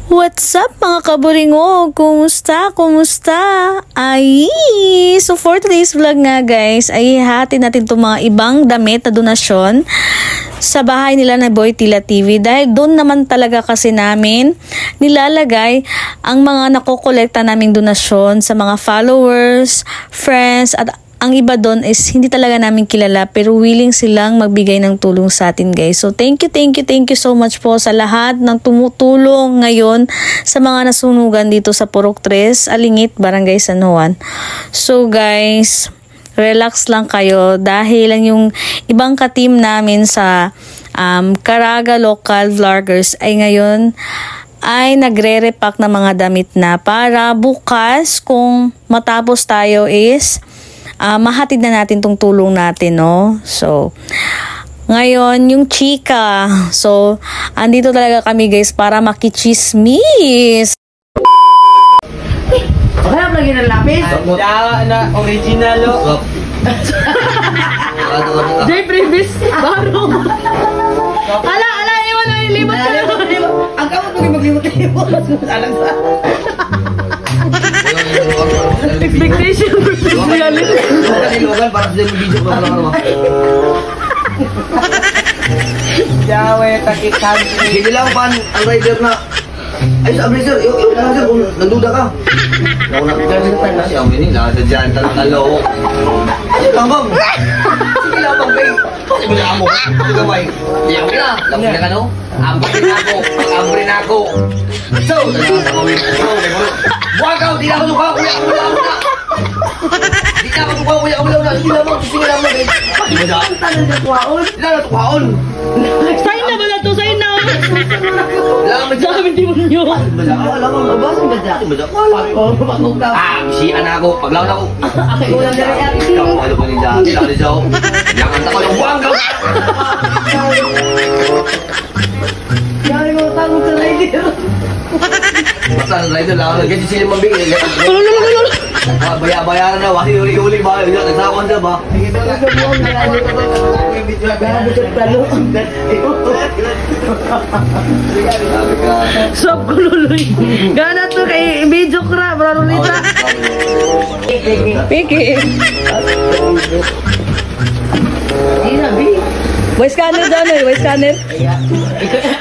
What's up mga kaburingog? Kumusta? So for today's vlog nga guys, ay hati natin itong mga ibang damit na donasyon sa bahay nila na Boy Tila TV. Dahil doon naman talaga kasi namin nilalagay ang mga nakokolekta naming donasyon sa mga followers, friends, at ang iba doon is hindi talaga namin kilala pero willing silang magbigay ng tulong sa atin guys. So thank you so much po sa lahat ng tumutulong ngayon sa mga nasunugan dito sa Purok 3, Alingit, Barangay San Juan. So guys, relax lang kayo dahil lang yung ibang ka-team namin sa Caraga Local Vloggers ay ngayon ay nagre-repack ng mga damit na para bukas kung matapos tayo is mahatid na natin tong tulong natin, no? So, ngayon, yung chika. So, andito talaga kami, guys, para makichismis. Okay, lagi ng lapis? Na original, o. Jay Previs, baro. Ala, iwan na ilimot kayo. Ang kamot mo mag-limot-limot. Alam sa... Expectation versus reality. Logan, para sa video ko lang Yawe, takikan. Sige lang pan, ang rider na. Ay, sabi sir, yung lang sir, kung nanduda ka. Nakunakita na siya, ini nasa dyan, talong. Sige lang bang. Sige lang bang, babe. Sige lang mo. Sige may. Diyaw na. Lapos na ka no? Ambre na ako. So, wagaw, di na ako suka. Uya. Di na ako suka, uya. Sige lang bang, babe. Di na natukaon. Sign na ba na to? Sign na. Sabi di mo nyo. Alam mo, mabasa ba dyan? Siya na ako. Paglawan ako. Ikaw mo, ano pa nila? Sila niyo. Yakan ako yung wagaw. Yari mo, tanong sa rider. Basta ang rider lang. Ganyan sila mambigay. Bayaran na. Wasi uli-uli ba? Nagsawan na ba? Sob ko luloy. Gana to kay video kra, bro Rita. Piki. Inabi. Voice scanner doon eh, voice scanner.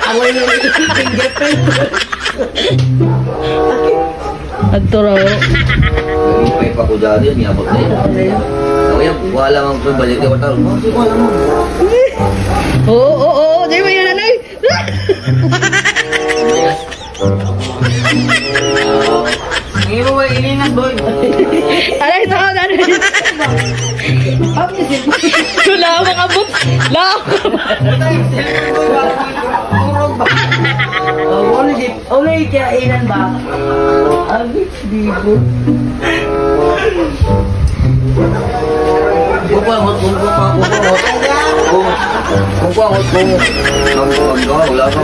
Away na fingerprint. Agturo. May pakuda din, yabot na yun. Kaya wala mang balik ka mataro. Wala mo. Oo, di ba yan nanay? Hindi mo ba ilinan, boy? Aray, ito ako nanay. Wala ako makabot. Ulay kainan ba? Agit, bibo. Kung wala ka